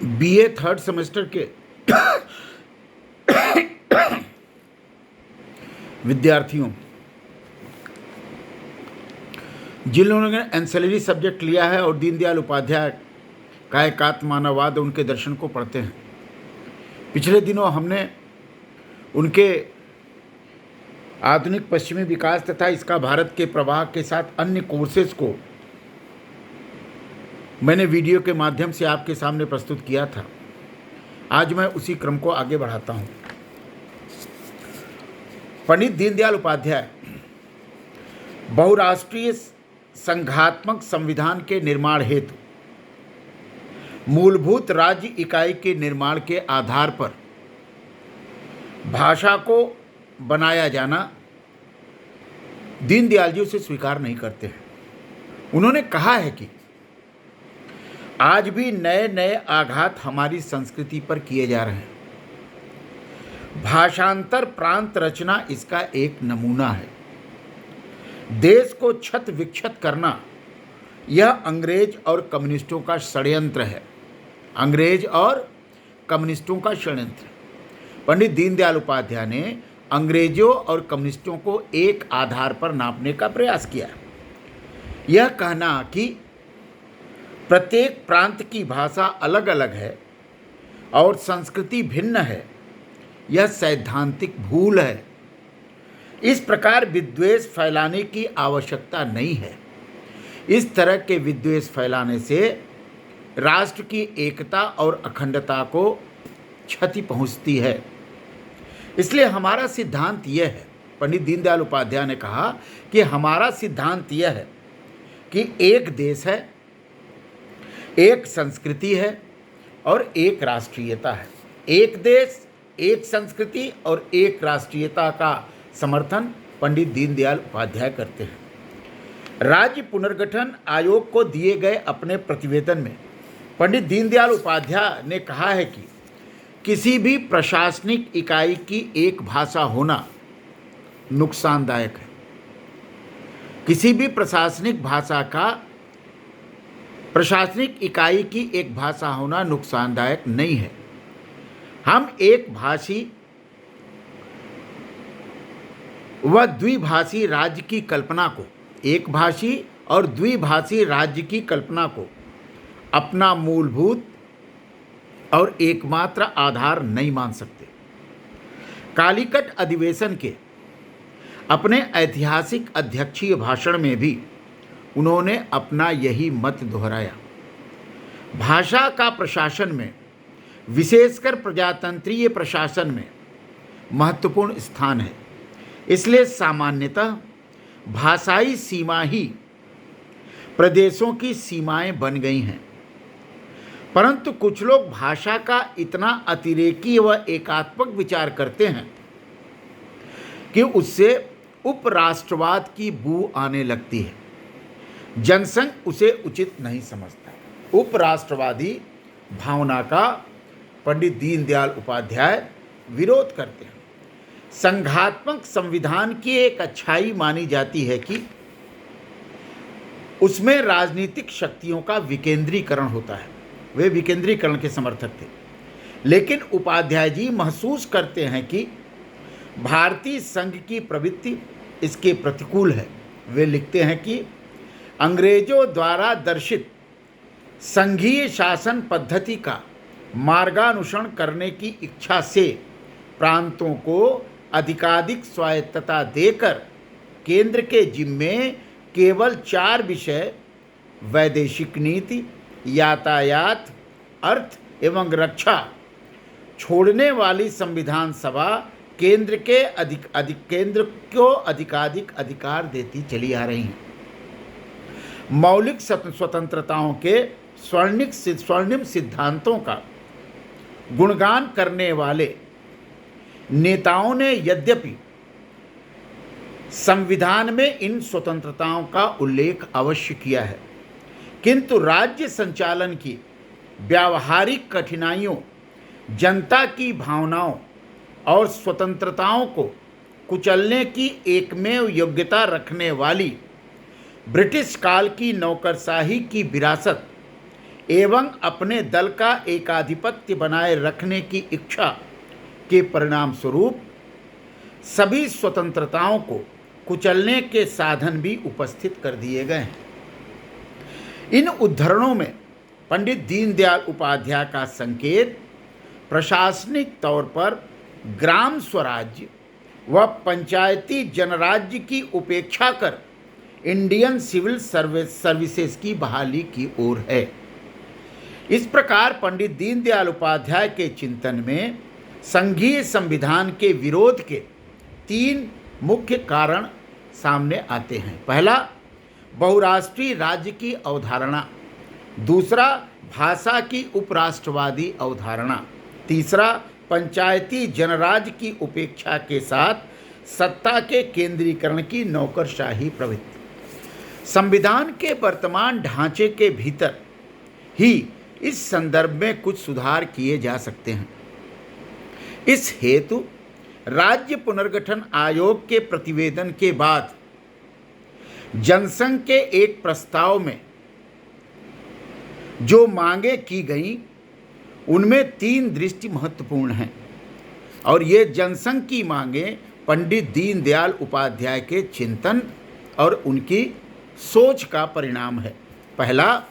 BA third semester के विद्यार्थियों, जिन लोगों ने एंसेलरी सब्जेक्ट लिया है और दीनदयाल उपाध्याय का एकात्म मानववाद और उनके दर्शन को पढ़ते हैं, पिछले दिनों हमने उनके आधुनिक पश्चिमी विकास तथा इसका भारत के प्रवाह के साथ अन्य कोर्सेज को मैंने वीडियो के माध्यम से आपके सामने प्रस्तुत किया था। आज मैं उसी क्रम को आगे बढ़ाता हूं। पंडित दीनदयाल उपाध्याय बहुराष्ट्रीय संघात्मक संविधान के निर्माण हेतु मूलभूत राज्य इकाई के निर्माण के आधार पर भाषा को बनाया जाना दीनदयाल जी उसे स्वीकार नहीं करते हैं। उन्होंने कहा है कि आज भी नए नए आघात हमारी संस्कृति पर किए जा रहे हैं। भाषांतर प्रांत रचना इसका एक नमूना है। देश को क्षत विक्षत करना यह अंग्रेज और कम्युनिस्टों का षड्यंत्र है। अंग्रेज और कम्युनिस्टों का षड्यंत्र। पंडित दीनदयाल उपाध्याय ने अंग्रेजों और कम्युनिस्टों को एक आधार पर नापने का प्रयास किया। यह कहना कि प्रत्येक प्रांत की भाषा अलग अलग है और संस्कृति भिन्न है, यह सैद्धांतिक भूल है। इस प्रकार विद्वेष फैलाने की आवश्यकता नहीं है। इस तरह के विद्वेष फैलाने से राष्ट्र की एकता और अखंडता को क्षति पहुंचती है। इसलिए हमारा सिद्धांत यह है, पंडित दीनदयाल उपाध्याय ने कहा कि हमारा सिद्धांत यह है कि एक देश है, एक संस्कृति है और एक राष्ट्रीयता है। एक देश, एक संस्कृति और एक राष्ट्रीयता का समर्थन पंडित दीनदयाल उपाध्याय करते हैं। राज्य पुनर्गठन आयोग को दिए गए अपने प्रतिवेदन में पंडित दीनदयाल उपाध्याय ने कहा है कि किसी भी प्रशासनिक इकाई की एक भाषा होना नुकसानदायक है। किसी भी प्रशासनिक इकाई की एक भाषा होना नुकसानदायक नहीं है। हम एक भाषी व द्विभाषी राज्य की कल्पना को, एक भाषी और द्विभाषी राज्य की कल्पना को अपना मूलभूत और एकमात्र आधार नहीं मान सकते। कालीकट अधिवेशन के अपने ऐतिहासिक अध्यक्षीय भाषण में भी उन्होंने अपना यही मत दोहराया। भाषा का प्रशासन में, विशेषकर प्रजातंत्रीय प्रशासन में महत्वपूर्ण स्थान है। इसलिए सामान्यतः भाषाई सीमा ही प्रदेशों की सीमाएं बन गई हैं। परंतु कुछ लोग भाषा का इतना अतिरेकी व एकात्मक विचार करते हैं कि उससे उपराष्ट्रवाद की बू आने लगती है। जनसंघ उसे उचित नहीं समझता। उपराष्ट्रवादी भावना का पंडित दीनदयाल उपाध्याय विरोध करते हैं। संघात्मक संविधान की एक अच्छाई मानी जाती है कि उसमें राजनीतिक शक्तियों का विकेंद्रीकरण होता है। वे विकेंद्रीकरण के समर्थक थे। लेकिन उपाध्याय जी महसूस करते हैं कि भारतीय संघ की प्रवृत्ति इसके प्रतिकूल है। वे लिखते हैं कि अंग्रेजों द्वारा दर्शित संघीय शासन पद्धति का मार्गानुसरण करने की इच्छा से प्रांतों को अधिकाधिक स्वायत्तता देकर केंद्र के जिम्मे केवल 4 विषय, वैदेशिक नीति, यातायात, अर्थ एवं रक्षा, छोड़ने वाली संविधान सभा केंद्र को अधिकाधिक अधिकार देती चली आ रही हैं। मौलिक स्वतंत्रताओं के स्वर्णिम सिद्धांतों का गुणगान करने वाले नेताओं ने यद्यपि संविधान में इन स्वतंत्रताओं का उल्लेख अवश्य किया है, किंतु राज्य संचालन की व्यावहारिक कठिनाइयों, जनता की भावनाओं और स्वतंत्रताओं को कुचलने की एकमेव योग्यता रखने वाली ब्रिटिश काल की नौकरशाही की विरासत एवं अपने दल का एकाधिपत्य बनाए रखने की इच्छा के परिणाम स्वरूप सभी स्वतंत्रताओं को कुचलने के साधन भी उपस्थित कर दिए गए हैं। इन उद्धरणों में पंडित दीनदयाल उपाध्याय का संकेत प्रशासनिक तौर पर ग्राम स्वराज्य व पंचायती जनराज्य की उपेक्षा कर इंडियन सिविल सर्विसेज की बहाली की ओर है। इस प्रकार पंडित दीनदयाल उपाध्याय के चिंतन में संघीय संविधान के विरोध के 3 मुख्य कारण सामने आते हैं। पहला, बहुराष्ट्रीय राज्य की अवधारणा। दूसरा, भाषा की उपराष्ट्रवादी अवधारणा। तीसरा, पंचायती जनराज्य की उपेक्षा के साथ सत्ता के केंद्रीकरण की नौकरशाही प्रवृत्ति। संविधान के वर्तमान ढांचे के भीतर ही इस संदर्भ में कुछ सुधार किए जा सकते हैं। इस हेतु राज्य पुनर्गठन आयोग के प्रतिवेदन के बाद जनसंघ के एक प्रस्ताव में जो मांगे की गई उनमें 3 दृष्टि महत्वपूर्ण हैं और ये जनसंघ की मांगे पंडित दीनदयाल उपाध्याय के चिंतन और उनकी सोच का परिणाम है। पहला,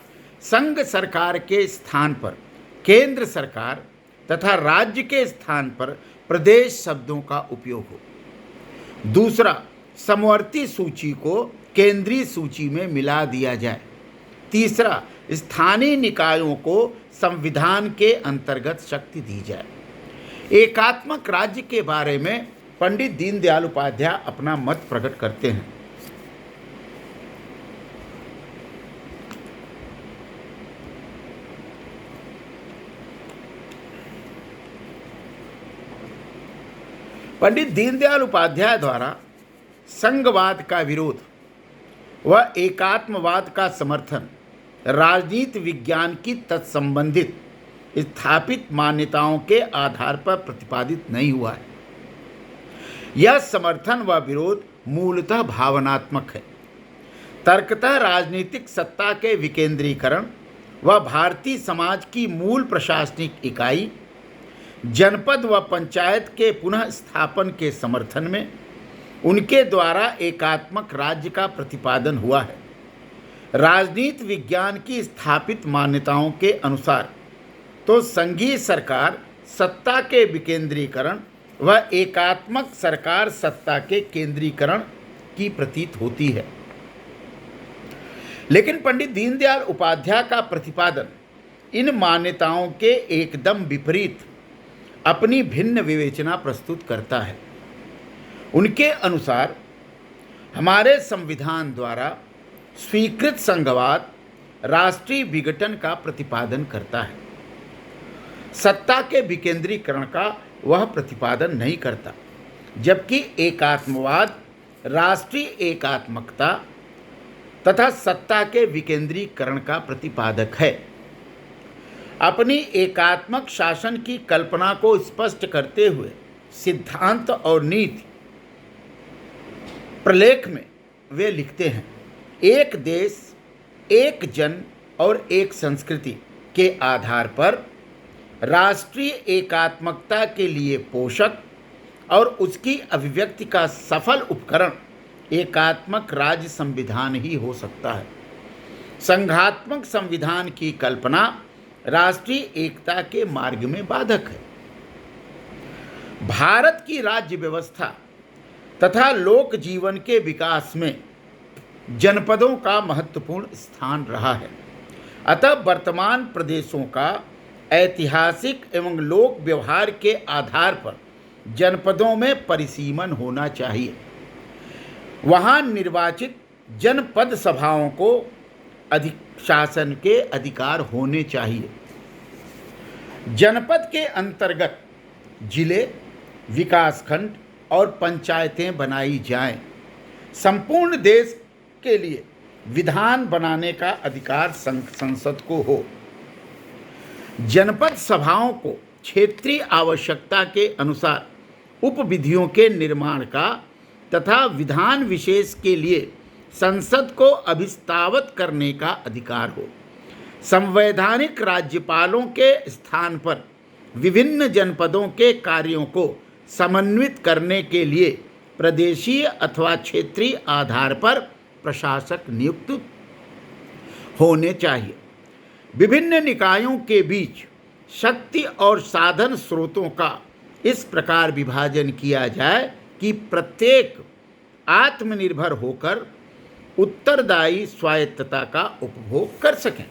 संघ सरकार के स्थान पर केंद्र सरकार तथा राज्य के स्थान पर प्रदेश शब्दों का उपयोग हो। दूसरा, समवर्ती सूची को केंद्रीय सूची में मिला दिया जाए। तीसरा, स्थानीय निकायों को संविधान के अंतर्गत शक्ति दी जाए। एकात्मक राज्य के बारे में पंडित दीनदयाल उपाध्याय अपना मत प्रकट करते हैं। पंडित दीनदयाल उपाध्याय द्वारा संघवाद का विरोध व एकात्मवाद का समर्थन राजनीति विज्ञान की तत्संबंधित स्थापित मान्यताओं के आधार पर प्रतिपादित नहीं हुआ है। यह समर्थन व विरोध मूलतः भावनात्मक है। तर्कतः राजनीतिक सत्ता के विकेंद्रीकरण व भारतीय समाज की मूल प्रशासनिक इकाई जनपद व पंचायत के पुनः स्थापन के समर्थन में उनके द्वारा एकात्मक राज्य का प्रतिपादन हुआ है। राजनीति विज्ञान की स्थापित मान्यताओं के अनुसार तो संघीय सरकार सत्ता के विकेंद्रीकरण व एकात्मक सरकार सत्ता के केंद्रीकरण की प्रतीत होती है, लेकिन पंडित दीनदयाल उपाध्याय का प्रतिपादन इन मान्यताओं के एकदम विपरीत अपनी भिन्न विवेचना प्रस्तुत करता है। उनके अनुसार हमारे संविधान द्वारा स्वीकृत संघवाद राष्ट्रीय विघटन का प्रतिपादन करता है, सत्ता के विकेंद्रीकरण का वह प्रतिपादन नहीं करता, जबकि एकात्मवाद राष्ट्रीय एकात्मकता तथा सत्ता के विकेंद्रीकरण का प्रतिपादक है। अपनी एकात्मक शासन की कल्पना को स्पष्ट करते हुए सिद्धांत और नीति प्रलेख में वे लिखते हैं, एक देश, एक जन और एक संस्कृति के आधार पर राष्ट्रीय एकात्मकता के लिए पोषक और उसकी अभिव्यक्ति का सफल उपकरण एकात्मक राज्य संविधान ही हो सकता है। संघात्मक संविधान की कल्पना राष्ट्रीय एकता के मार्ग में बाधक है। भारत की राज्य व्यवस्था तथा लोक जीवन के विकास में जनपदों का महत्वपूर्ण स्थान रहा है। अतः वर्तमान प्रदेशों का ऐतिहासिक एवं लोक व्यवहार के आधार पर जनपदों में परिसीमन होना चाहिए। वहाँ निर्वाचित जनपद सभाओं को शासन के अधिकार होने चाहिए। जनपद के अंतर्गत जिले, विकासखंड और पंचायतें बनाई जाएं। संपूर्ण देश के लिए विधान बनाने का अधिकार संसद को हो। जनपद सभाओं को क्षेत्रीय आवश्यकता के अनुसार उपविधियों के निर्माण का तथा विधान विशेष के लिए संसद को अभिस्तावत करने का अधिकार हो। संवैधानिक राज्यपालों के स्थान पर विभिन्न जनपदों के कार्यों को समन्वित करने के लिए प्रदेशीय अथवा क्षेत्रीय आधार पर प्रशासक नियुक्त होने चाहिए। विभिन्न निकायों के बीच शक्ति और साधन स्रोतों का इस प्रकार विभाजन किया जाए कि प्रत्येक आत्मनिर्भर होकर उत्तरदायी स्वायत्तता का उपभोग कर सकें।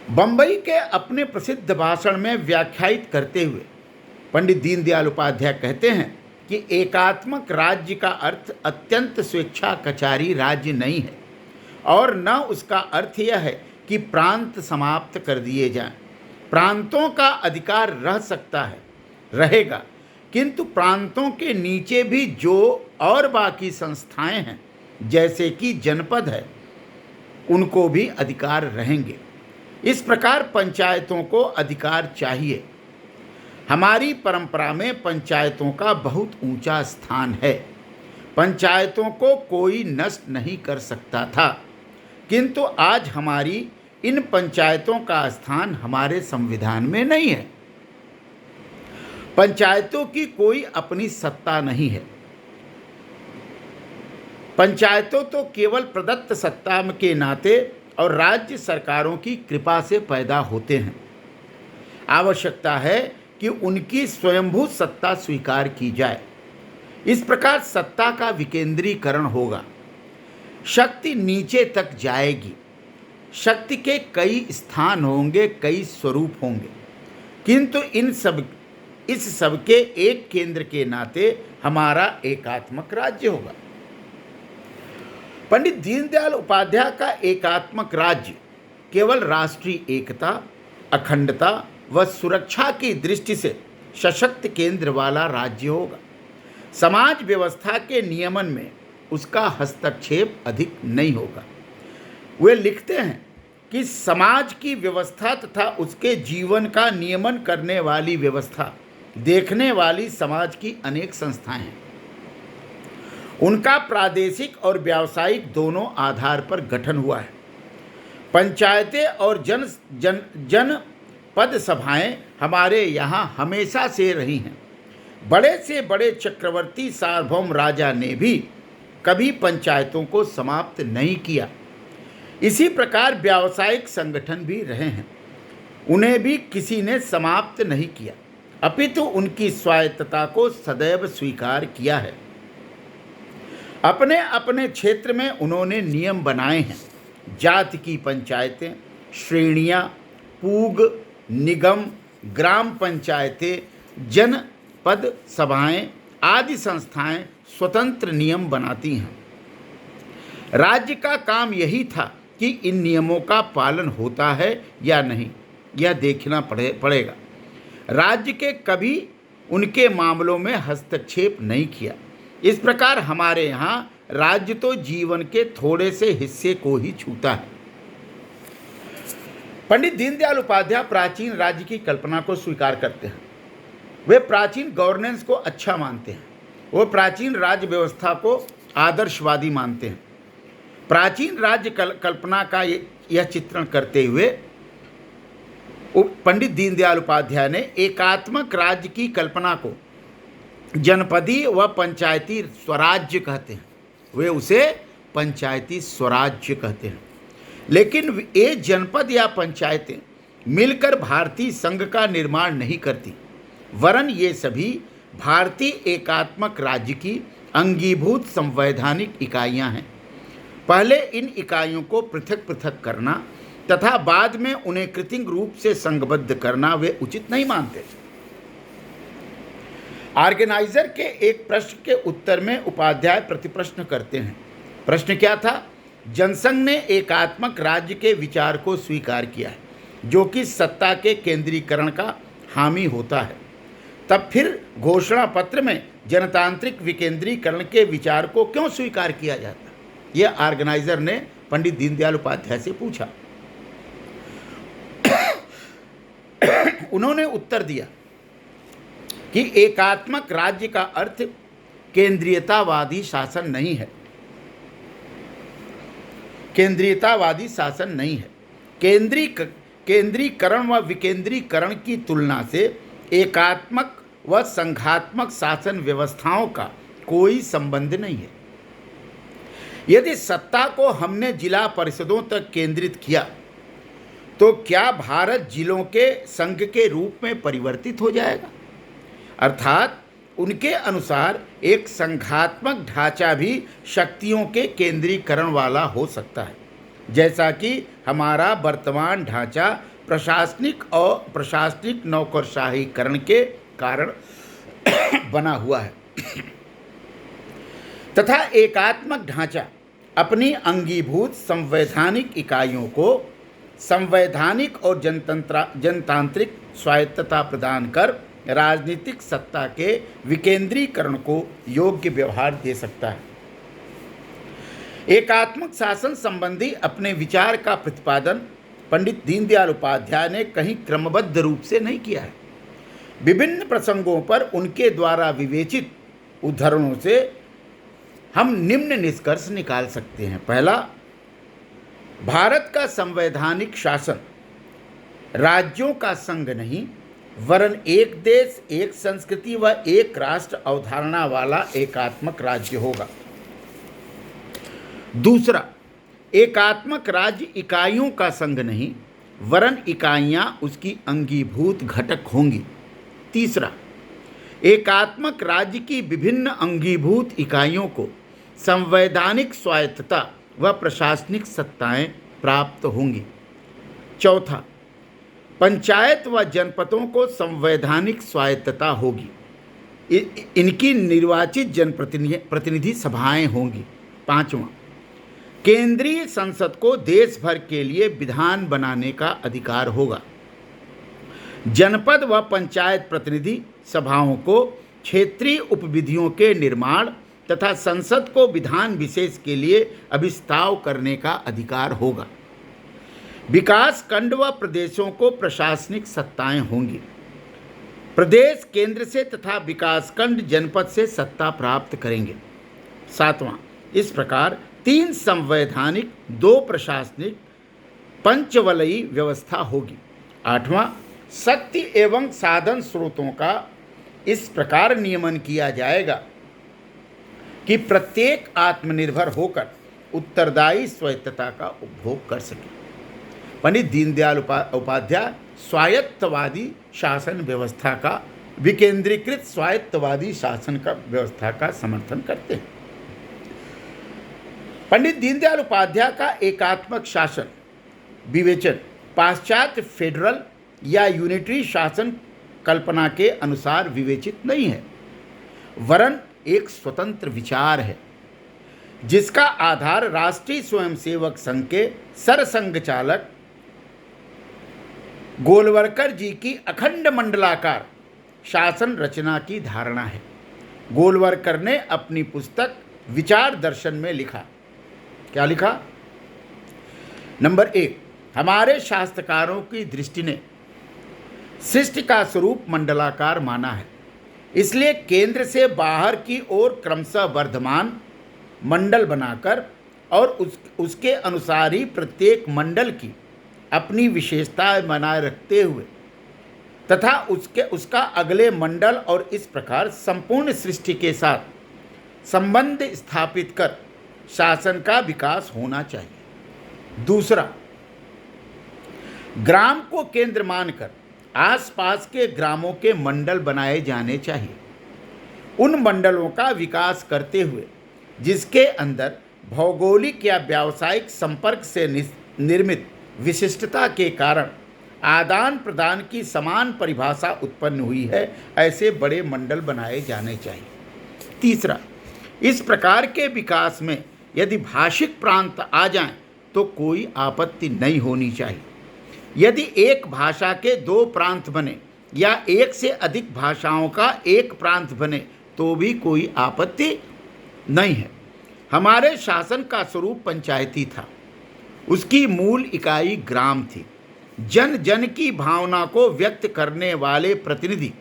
बंबई के अपने प्रसिद्ध भाषण में व्याख्यायित करते हुए पंडित दीनदयाल उपाध्याय कहते हैं कि एकात्मक राज्य का अर्थ अत्यंत स्वेच्छाचारी राज्य नहीं है और न उसका अर्थ यह है कि प्रांत समाप्त कर दिए जाएं। प्रांतों का अधिकार रह सकता है, रहेगा, किंतु प्रांतों के नीचे भी जो और बाकी संस्थाएं हैं जैसे कि जनपद है, उनको भी अधिकार रहेंगे। इस प्रकार पंचायतों को अधिकार चाहिए। हमारी परंपरा में पंचायतों का बहुत ऊंचा स्थान है। पंचायतों को कोई नष्ट नहीं कर सकता था, किंतु आज हमारी इन पंचायतों का स्थान हमारे संविधान में नहीं है। पंचायतों की कोई अपनी सत्ता नहीं है। पंचायतों तो केवल प्रदत्त सत्ता के नाते और राज्य सरकारों की कृपा से पैदा होते हैं। आवश्यकता है कि उनकी स्वयंभू सत्ता स्वीकार की जाए। इस प्रकार सत्ता का विकेंद्रीकरण होगा। शक्ति नीचे तक जाएगी। शक्ति के कई स्थान होंगे, कई स्वरूप होंगे, किंतु इस सब के एक केंद्र के नाते हमारा एकात्मक राज्य होगा। पंडित दीनदयाल उपाध्याय का एकात्मक राज्य केवल राष्ट्रीय एकता, अखंडता व सुरक्षा की दृष्टि से सशक्त केंद्र वाला राज्य होगा। समाज व्यवस्था के नियमन में उसका हस्तक्षेप अधिक नहीं होगा। वे लिखते हैं कि समाज की व्यवस्था तथा उसके जीवन का नियमन करने वाली व्यवस्था देखने वाली समाज की अनेक संस्थाएं हैं। उनका प्रादेशिक और व्यावसायिक दोनों आधार पर गठन हुआ है। पंचायतें और जनपद सभाएं हमारे यहाँ हमेशा से रही हैं। बड़े से बड़े चक्रवर्ती सार्वभौम राजा ने भी कभी पंचायतों को समाप्त नहीं किया। इसी प्रकार व्यावसायिक संगठन भी रहे हैं, उन्हें भी किसी ने समाप्त नहीं किया, अपितु उनकी स्वायत्तता को सदैव स्वीकार किया है। अपने अपने क्षेत्र में उन्होंने नियम बनाए हैं। जाति की पंचायतें, श्रेणियां, पूग, निगम, ग्राम पंचायतें, जनपद सभाएं आदि संस्थाएं स्वतंत्र नियम बनाती हैं। राज्य का काम यही था कि इन नियमों का पालन होता है या नहीं, यह देखना पड़ेगा। राज्य के कभी उनके मामलों में हस्तक्षेप नहीं किया। इस प्रकार हमारे यहाँ राज्य तो जीवन के थोड़े से हिस्से को ही छूता है। पंडित दीनदयाल उपाध्याय प्राचीन राज्य की कल्पना को स्वीकार करते हैं। वे प्राचीन गवर्नेंस को अच्छा मानते हैं। वो प्राचीन राज्य व्यवस्था को आदर्शवादी मानते हैं। प्राचीन राज्य कल्पना का यह चित्रण करते हुए पंडित दीनदयाल उपाध्याय ने एकात्मक राज्य की कल्पना को जनपदी व पंचायती स्वराज्य कहते हैं। वे उसे पंचायती स्वराज्य कहते हैं। लेकिन ये जनपद या पंचायतें मिलकर भारतीय संघ का निर्माण नहीं करती, वरन ये सभी भारतीय एकात्मक राज्य की अंगीभूत संवैधानिक इकाइयां हैं। पहले इन इकाइयों को पृथक पृथक करना तथा बाद में उन्हें कृत्रिम रूप से संघबद्ध करना वे उचित नहीं मानते। ऑर्गेनाइजर के एक प्रश्न के उत्तर में उपाध्याय प्रतिप्रश्न करते हैं। प्रश्न क्या था? जनसंघ ने एकात्मक राज्य के विचार को स्वीकार किया है, जो कि सत्ता के केंद्रीकरण का हामी होता है। तब फिर घोषणा पत्र में जनतांत्रिक विकेंद्रीकरण के विचार को क्यों स्वीकार किया जाता? यह ऑर्गेनाइजर ने पंडित दीनदयाल उपाध्याय से पूछा। उन्होंने उत्तर दिया कि एकात्मक राज्य का अर्थ केंद्रीयतावादी शासन नहीं है। केंद्रीयतावादी शासन नहीं है। केंद्रीकरण व विकेंद्रीकरण की तुलना से एकात्मक व संघात्मक शासन व्यवस्थाओं का कोई संबंध नहीं है। यदि सत्ता को हमने जिला परिषदों तक केंद्रित किया तो क्या भारत जिलों के संघ के रूप में परिवर्तित हो जाएगा? अर्थात उनके अनुसार एक संघात्मक ढांचा भी शक्तियों के केंद्रीकरण वाला हो सकता है, जैसा कि हमारा वर्तमान ढांचा प्रशासनिक नौकरशाहीकरण के कारण बना हुआ है तथा एकात्मक ढांचा अपनी अंगीभूत संवैधानिक इकाइयों को संवैधानिक और जनतांत्रिक स्वायत्तता प्रदान कर राजनीतिक सत्ता के विकेंद्रीकरण को योग्य व्यवहार दे सकता है। एकात्मक शासन संबंधी अपने विचार का प्रतिपादन पंडित दीनदयाल उपाध्याय ने कहीं क्रमबद्ध रूप से नहीं किया है। विभिन्न प्रसंगों पर उनके द्वारा विवेचित उदाहरणों से हम निम्न निष्कर्ष निकाल सकते हैं। पहला, भारत का संवैधानिक शासन राज्यों का संघ नहीं वरन एक देश, एक संस्कृति व एक राष्ट्र अवधारणा वाला एकात्मक राज्य होगा। दूसरा, एकात्मक राज्य इकाइयों का संघ नहीं वरन इकाइयां उसकी अंगीभूत घटक होंगी। तीसरा, एकात्मक राज्य की विभिन्न अंगीभूत इकाइयों को संवैधानिक स्वायत्तता व प्रशासनिक सत्ताएं प्राप्त होंगी। चौथा, पंचायत व जनपदों को संवैधानिक स्वायत्तता होगी। इनकी निर्वाचित जनप्रतिनिधि सभाएं होंगी। पांचवा, केंद्रीय संसद को देश भर के लिए विधान बनाने का अधिकार होगा। जनपद व पंचायत प्रतिनिधि सभाओं को क्षेत्रीय उपविधियों के निर्माण तथा संसद को विधान विशेष के लिए अभिस्ताव करने का अधिकार होगा। विकास खंड व प्रदेशों को प्रशासनिक सत्ताएं होंगी। प्रदेश केंद्र से तथा विकास खंड जनपद से सत्ता प्राप्त करेंगे। सातवां, इस प्रकार 3 संवैधानिक 2 प्रशासनिक पंचवलयी व्यवस्था होगी। आठवां, शक्ति एवं साधन स्रोतों का इस प्रकार नियमन किया जाएगा कि प्रत्येक आत्मनिर्भर होकर उत्तरदायी स्वायत्तता का उपभोग कर सके। पंडित दीनदयाल उपाध्याय स्वायत्तवादी शासन व्यवस्था का, विकेंद्रीकृत स्वायत्तवादी शासन का व्यवस्था का समर्थन करते हैं। पंडित दीनदयाल उपाध्याय का एकात्मक शासन विवेचन पाश्चात्य फेडरल या यूनिटरी शासन कल्पना के अनुसार विवेचित नहीं है, वरन एक स्वतंत्र विचार है जिसका आधार राष्ट्रीय स्वयंसेवक संघ के सरसंघ चालक गोलवलकर जी की अखंड मंडलाकार शासन रचना की धारणा है। गोलवलकर ने अपनी पुस्तक विचार दर्शन में लिखा, क्या लिखा? नंबर 1, हमारे शास्त्रकारों की दृष्टि ने सृष्टि का स्वरूप मंडलाकार माना है, इसलिए केंद्र से बाहर की ओर क्रमशः वर्धमान मंडल बनाकर और उसके अनुसार ही प्रत्येक मंडल की अपनी विशेषताएं बनाए रखते हुए तथा उसका अगले मंडल और इस प्रकार संपूर्ण सृष्टि के साथ संबंध स्थापित कर शासन का विकास होना चाहिए। दूसरा, ग्राम को केंद्र मानकर आसपास के ग्रामों के मंडल बनाए जाने चाहिए। उन मंडलों का विकास करते हुए जिसके अंदर भौगोलिक या व्यावसायिक संपर्क से निर्मित विशिष्टता के कारण आदान प्रदान की समान परिभाषा उत्पन्न हुई है, ऐसे बड़े मंडल बनाए जाने चाहिए। तीसरा, इस प्रकार के विकास में यदि भाषिक प्रांत आ जाएं तो कोई आपत्ति नहीं होनी चाहिए। यदि एक भाषा के 2 प्रांत बने या एक से अधिक भाषाओं का एक प्रांत बने तो भी कोई आपत्ति नहीं है। हमारे शासन का स्वरूप पंचायती था, उसकी मूल इकाई ग्राम थी। जन जन की भावना को व्यक्त करने वाले प्रतिनिधि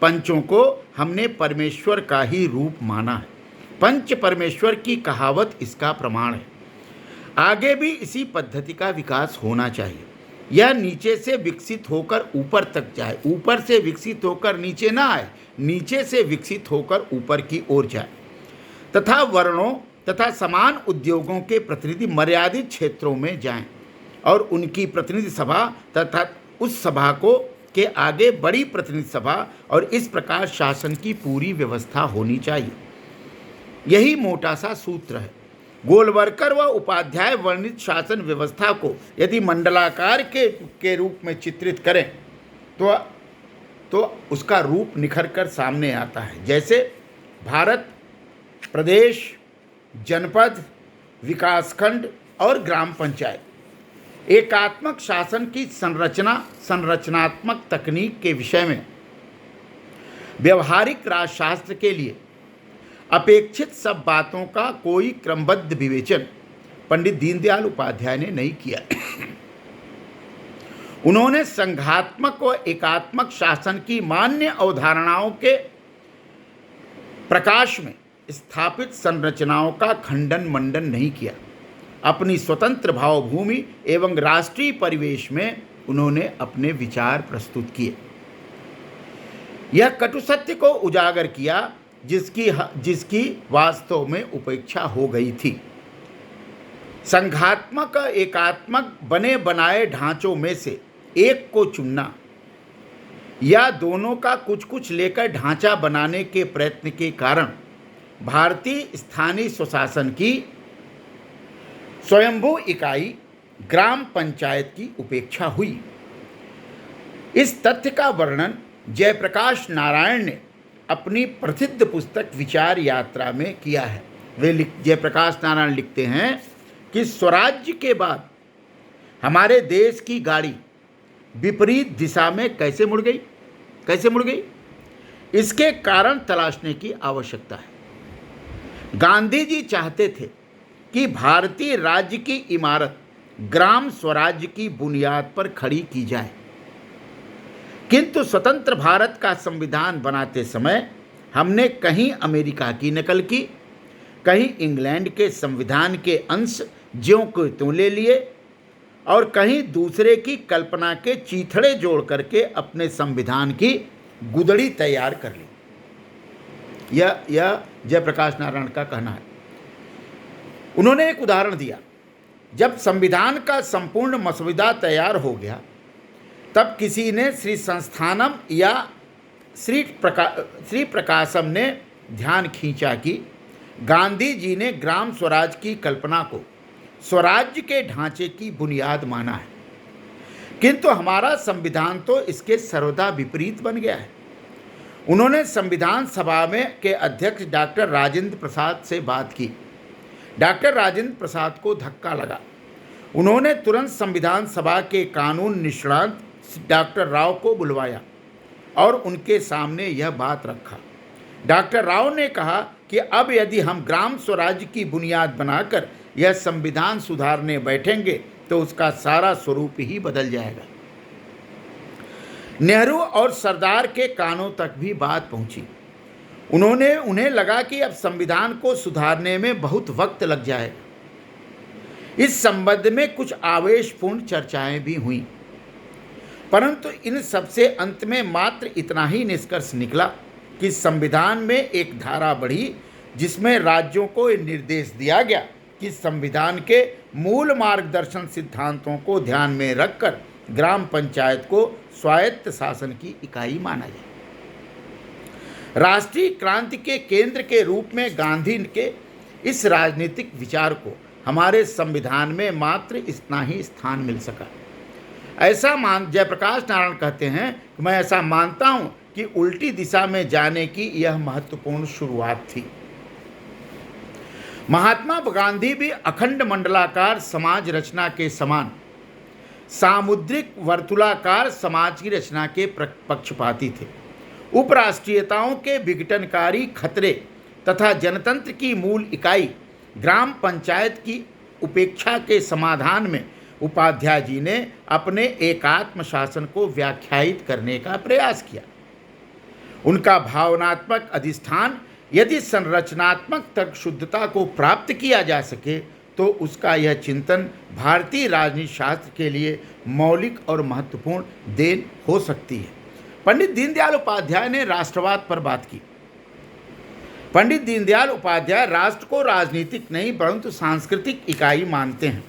पंचों को हमने परमेश्वर का ही रूप माना है। पंच परमेश्वर की कहावत इसका प्रमाण है। आगे भी इसी पद्धति का विकास होना चाहिए। यह नीचे से विकसित होकर ऊपर तक जाए, ऊपर से विकसित होकर नीचे ना आए, नीचे से विकसित होकर ऊपर की ओर जाए, तथा वर्णों तथा समान उद्योगों के प्रतिनिधि मर्यादित क्षेत्रों में जाएं और उनकी प्रतिनिधि सभा तथा उस सभा को के आगे बड़ी प्रतिनिधि सभा, और इस प्रकार शासन की पूरी व्यवस्था होनी चाहिए। यही मोटा सा सूत्र है। गोलवरकर व उपाध्याय वर्णित शासन व्यवस्था को यदि मंडलाकार के रूप में चित्रित करें तो उसका रूप निखर कर सामने आता है। जैसे भारत प्रदेश, जनपद, विकासखंड और ग्राम पंचायत। एकात्मक शासन की संरचनात्मक तकनीक के विषय में व्यवहारिक राजशास्त्र के लिए अपेक्षित सब बातों का कोई क्रमबद्ध विवेचन पंडित दीनदयाल उपाध्याय ने नहीं किया। उन्होंने संघात्मक व एकात्मक शासन की मान्य अवधारणाओं के प्रकाश में स्थापित संरचनाओं का खंडन मंडन नहीं किया। अपनी स्वतंत्र भावभूमि एवं राष्ट्रीय परिवेश में उन्होंने अपने विचार प्रस्तुत किए। यह कटु सत्य को उजागर किया जिसकी वास्तव में उपेक्षा हो गई थी। संघात्मक एकात्मक बने बनाए ढांचों में से एक को चुनना या दोनों का कुछ कुछ लेकर ढांचा बनाने के प्रयत्न के कारण भारतीय स्थानीय स्वशासन की स्वयंभू इकाई ग्राम पंचायत की उपेक्षा हुई। इस तथ्य का वर्णन जयप्रकाश नारायण ने अपनी प्रसिद्ध पुस्तक विचार यात्रा में किया है। जयप्रकाश नारायण लिखते हैं कि स्वराज्य के बाद हमारे देश की गाड़ी विपरीत दिशा में कैसे मुड़ गई, इसके कारण तलाशने की आवश्यकता है। गांधी जी चाहते थे कि भारतीय राज्य की इमारत ग्राम स्वराज्य की बुनियाद पर खड़ी की जाए, किंतु स्वतंत्र भारत का संविधान बनाते समय हमने कहीं अमेरिका की नकल की, कहीं इंग्लैंड के संविधान के अंश ज्यों को त्यों ले लिए और कहीं दूसरे की कल्पना के चीथड़े जोड़ करके अपने संविधान की गुदड़ी तैयार कर ली। यह जयप्रकाश नारायण का कहना है। उन्होंने एक उदाहरण दिया। जब संविधान का संपूर्ण मसौदा तैयार हो गया तब किसी ने श्री संस्थानम या श्री प्रकाशम ने ध्यान खींचा कि गांधी जी ने ग्राम स्वराज की कल्पना को स्वराज्य के ढांचे की बुनियाद माना है, किंतु हमारा संविधान तो इसके सर्वदा विपरीत बन गया है। उन्होंने संविधान सभा में के अध्यक्ष डॉक्टर राजेंद्र प्रसाद से बात की। डॉक्टर राजेंद्र प्रसाद को धक्का लगा। उन्होंने तुरंत संविधान सभा के कानून निष्णात डॉक्टर राव को बुलवाया और उनके सामने यह बात रखा। डॉक्टर राव ने कहा कि अब यदि हम ग्राम स्वराज्य की बुनियाद बनाकर यह संविधान सुधारने बैठेंगे तो उसका सारा स्वरूप ही बदल जाएगा। नेहरू और सरदार के कानों तक भी बात पहुंची। उन्हें लगा कि अब संविधान को सुधारने में बहुत वक्त लग जाएगा। इस संबंध में कुछ आवेशपूर्ण चर्चाएं भी हुई, परंतु इन सबसे अंत में मात्र इतना ही निष्कर्ष निकला कि संविधान में एक धारा बढ़ी जिसमें राज्यों को निर्देश दिया गया कि संविधान के मूल मार्गदर्शन सिद्धांतों को ध्यान में रखकर ग्राम पंचायत को स्वायत्त शासन की इकाई माना जाए। राष्ट्रीय क्रांति के केंद्र के रूप में गांधी के इस राजनीतिक विचार को हमारे संविधान में मात्र इतना ही स्थान मिल सका। जयप्रकाश नारायण कहते हैं कि मैं ऐसा मानता हूं कि उल्टी दिशा में जाने की यह महत्वपूर्ण शुरुआत थी। महात्मा गांधी भी अखंड मंडलाकार समाज रचना के समान सामुद्रिक वर्तुलाकार समाज की रचना के पक्षपाती थे। उपराष्ट्रीयताओं के विघटनकारी खतरे तथा जनतंत्र की मूल इकाई ग्राम पंचायत की उपेक्षा के समाधान में उपाध्याय जी ने अपने एकात्म शासन को व्याख्यायित करने का प्रयास किया। उनका भावनात्मक अधिष्ठान यदि संरचनात्मक तर्क शुद्धता को प्राप्त किया जा सके तो उसका यह चिंतन भारतीय राजनीति शास्त्र के लिए मौलिक और महत्वपूर्ण देन हो सकती है। पंडित दीनदयाल उपाध्याय ने राष्ट्रवाद पर बात की। पंडित दीनदयाल उपाध्याय राष्ट्र को राजनीतिक नहीं परंतु सांस्कृतिक इकाई मानते हैं,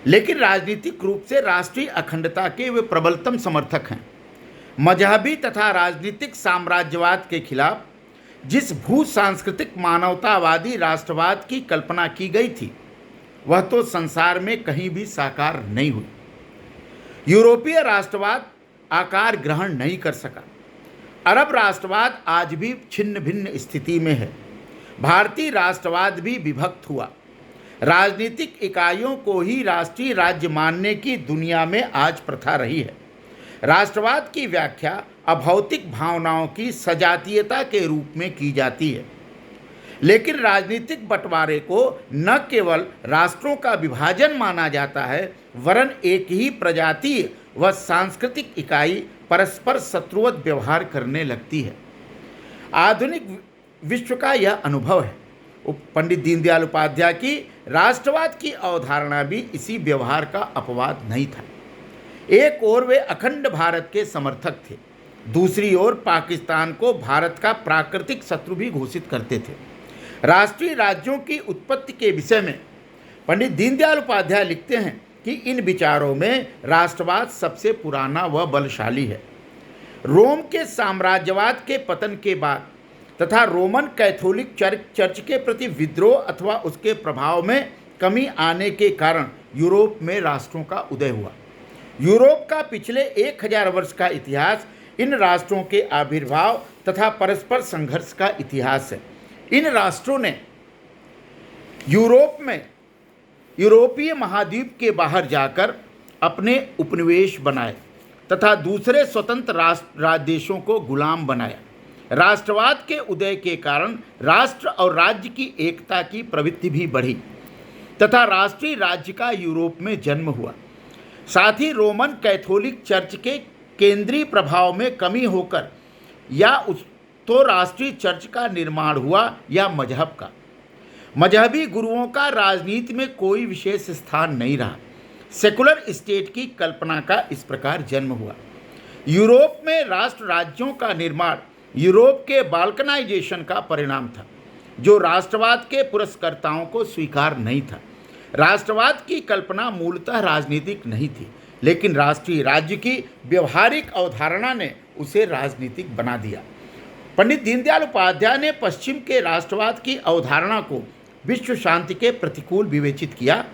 लेकिन राजनीतिक रूप से राष्ट्रीय अखंडता के वे प्रबलतम समर्थक हैं। मजहबी तथा राजनीतिक साम्राज्यवाद के खिलाफ जिस भू सांस्कृतिक मानवतावादी राष्ट्रवाद की कल्पना की गई थी वह तो संसार में कहीं भी साकार नहीं हुई। यूरोपीय राष्ट्रवाद आकार ग्रहण नहीं कर सका। अरब राष्ट्रवाद आज भी छिन्न भिन्न स्थिति में है। भारतीय राष्ट्रवाद भी विभक्त हुआ। राजनीतिक इकाइयों को ही राष्ट्रीय राज्य मानने की दुनिया में आज प्रथा रही है। राष्ट्रवाद की व्याख्या अभौतिक भावनाओं की सजातीयता के रूप में की जाती है, लेकिन राजनीतिक बंटवारे को न केवल राष्ट्रों का विभाजन माना जाता है वरन एक ही प्रजातीय व सांस्कृतिक इकाई परस्पर शत्रुवत व्यवहार करने लगती है। आधुनिक विश्व का यह अनुभव है। पंडित दीनदयाल उपाध्याय की राष्ट्रवाद की अवधारणा भी इसी व्यवहार का अपवाद नहीं था। एक ओर वे अखंड भारत के समर्थक थे, दूसरी ओर पाकिस्तान को भारत का प्राकृतिक शत्रु भी घोषित करते थे। राष्ट्रीय राज्यों की उत्पत्ति के विषय में पंडित दीनदयाल उपाध्याय लिखते हैं कि इन विचारों में राष्ट्रवाद सबसे पुराना व बलशाली है। रोम के साम्राज्यवाद के पतन के बाद तथा रोमन कैथोलिक चर्च के प्रति विद्रोह अथवा उसके प्रभाव में कमी आने के कारण यूरोप में राष्ट्रों का उदय हुआ। यूरोप का पिछले 1000 वर्ष का इतिहास इन राष्ट्रों के आविर्भाव तथा परस्पर संघर्ष का इतिहास है। इन राष्ट्रों ने यूरोप में यूरोपीय महाद्वीप के बाहर जाकर अपने उपनिवेश बनाए तथा दूसरे स्वतंत्र देशों को गुलाम बनाया। राष्ट्रवाद के उदय के कारण राष्ट्र और राज्य की एकता की प्रवृत्ति भी बढ़ी तथा राष्ट्रीय राज्य का यूरोप में जन्म हुआ। साथ ही रोमन कैथोलिक चर्च के केंद्रीय प्रभाव में कमी होकर या उस तो राष्ट्रीय चर्च का निर्माण हुआ या मजहब का। मजहबी गुरुओं का राजनीति में कोई विशेष स्थान नहीं रहा। सेकुलर स्टेट की कल्पना का इस प्रकार जन्म हुआ। यूरोप में राष्ट्र राज्यों का निर्माण यूरोप के बाल्कनाइजेशन का परिणाम था, जो राष्ट्रवाद के पुरस्कर्ताओं को स्वीकार नहीं था। राष्ट्रवाद की कल्पना मूलतः राजनीतिक नहीं थी, लेकिन राष्ट्रीय राज्य की व्यवहारिक अवधारणा ने उसे राजनीतिक बना दिया। पंडित दीनदयाल उपाध्याय ने पश्चिम के राष्ट्रवाद की अवधारणा को विश्व शांति के प्रतिकूल विवेचित किया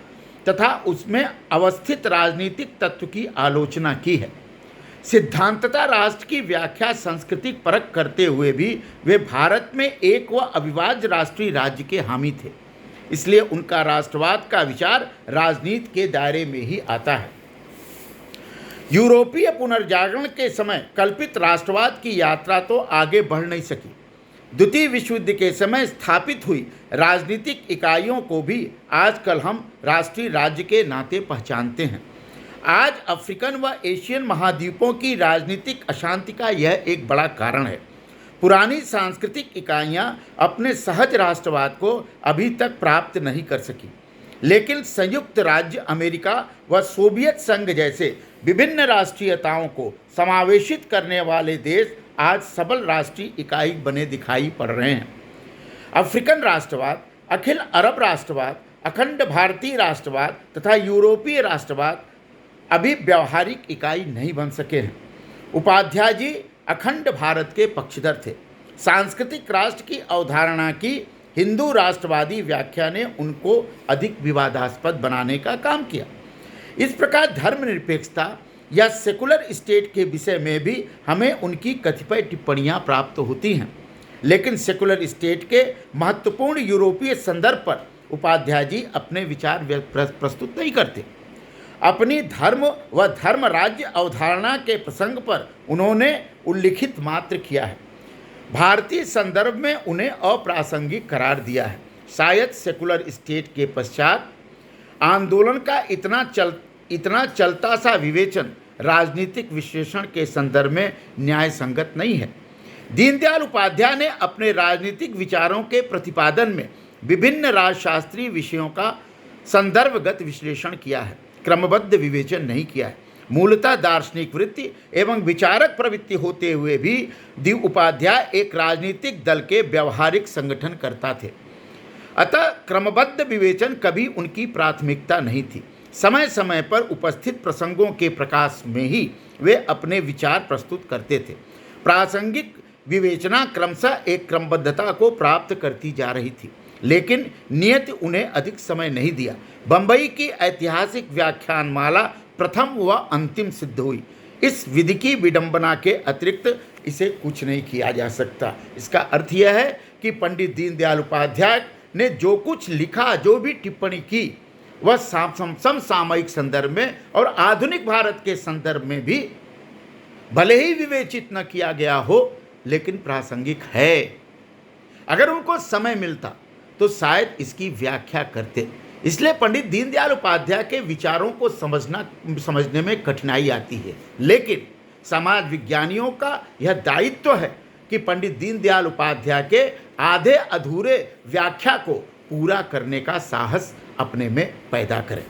तथा उसमें अवस्थित राजनीतिक तत्व की आलोचना की है। सिद्धांततः राष्ट्र की व्याख्या सांस्कृतिक परख करते हुए भी वे भारत में एक व अविभाज्य राष्ट्रीय राज्य के हामी थे, इसलिए उनका राष्ट्रवाद का विचार राजनीति के दायरे में ही आता है। यूरोपीय पुनर्जागरण के समय कल्पित राष्ट्रवाद की यात्रा तो आगे बढ़ नहीं सकी। द्वितीय विश्व युद्ध के समय स्थापित हुई राजनीतिक इकाइयों को भी आजकल हम राष्ट्रीय राज्य के नाते पहचानते हैं। आज अफ्रीकन व एशियन महाद्वीपों की राजनीतिक अशांति का यह एक बड़ा कारण है। पुरानी सांस्कृतिक इकाइयां अपने सहज राष्ट्रवाद को अभी तक प्राप्त नहीं कर सकी, लेकिन संयुक्त राज्य अमेरिका व सोवियत संघ जैसे विभिन्न राष्ट्रीयताओं को समावेशित करने वाले देश आज सबल राष्ट्रीय इकाई बने दिखाई पड़ रहे हैं। अफ्रीकन राष्ट्रवाद, अखिल अरब राष्ट्रवाद, अखंड भारतीय राष्ट्रवाद तथा यूरोपीय राष्ट्रवाद अभी व्यावहारिक इकाई नहीं बन सके हैं। उपाध्याय जी अखंड भारत के पक्षधर थे। सांस्कृतिक राष्ट्र की अवधारणा की हिंदू राष्ट्रवादी व्याख्या ने उनको अधिक विवादास्पद बनाने का काम किया। इस प्रकार धर्मनिरपेक्षता या सेकुलर स्टेट के विषय में भी हमें उनकी कतिपय टिप्पणियां प्राप्त होती हैं, लेकिन सेकुलर स्टेट के महत्वपूर्ण यूरोपीय संदर्भ पर उपाध्याय जी अपने विचार प्रस्तुत नहीं करते। अपनी धर्म व धर्म राज्य अवधारणा के प्रसंग पर उन्होंने उल्लिखित मात्र किया है। भारतीय संदर्भ में उन्हें अप्रासंगिक करार दिया है। शायद सेकुलर स्टेट के पश्चात आंदोलन का इतना चलता सा विवेचन राजनीतिक विश्लेषण के संदर्भ में न्याय संगत नहीं है। दीनदयाल उपाध्याय ने अपने राजनीतिक विचारों के प्रतिपादन में विभिन्न राजशास्त्रीय विषयों का संदर्भगत विश्लेषण किया है, क्रमबद्ध विवेचन नहीं किया है। मूलतः दार्शनिक वृत्ति एवं विचारक प्रवृत्ति होते हुए भी दी उपाध्याय एक राजनीतिक दल के व्यवहारिक संगठनकर्ता थे। अतः क्रमबद्ध विवेचन कभी उनकी प्राथमिकता नहीं थी। समय समय पर उपस्थित प्रसंगों के प्रकाश में ही वे अपने विचार प्रस्तुत करते थे। प्रासंगिक विवेचना क्रमशः एक क्रमबद्धता को प्राप्त करती जा रही थी, लेकिन नियति उन्हें अधिक समय नहीं दिया। बंबई की ऐतिहासिक व्याख्यानमाला प्रथम व अंतिम सिद्ध हुई। इस विधि की विडंबना के अतिरिक्त इसे कुछ नहीं किया जा सकता। इसका अर्थ यह है कि पंडित दीनदयाल उपाध्याय ने जो कुछ लिखा, जो भी टिप्पणी की, वह समसामयिक संदर्भ में और आधुनिक भारत के संदर्भ में भी भले ही विवेचित न किया गया हो, लेकिन प्रासंगिक है। अगर उनको समय मिलता तो शायद इसकी व्याख्या करते। इसलिए पंडित दीनदयाल उपाध्याय के विचारों को समझने में कठिनाई आती है, लेकिन समाज विज्ञानियों का यह दायित्व है कि पंडित दीनदयाल उपाध्याय के आधे अधूरे व्याख्या को पूरा करने का साहस अपने में पैदा करें।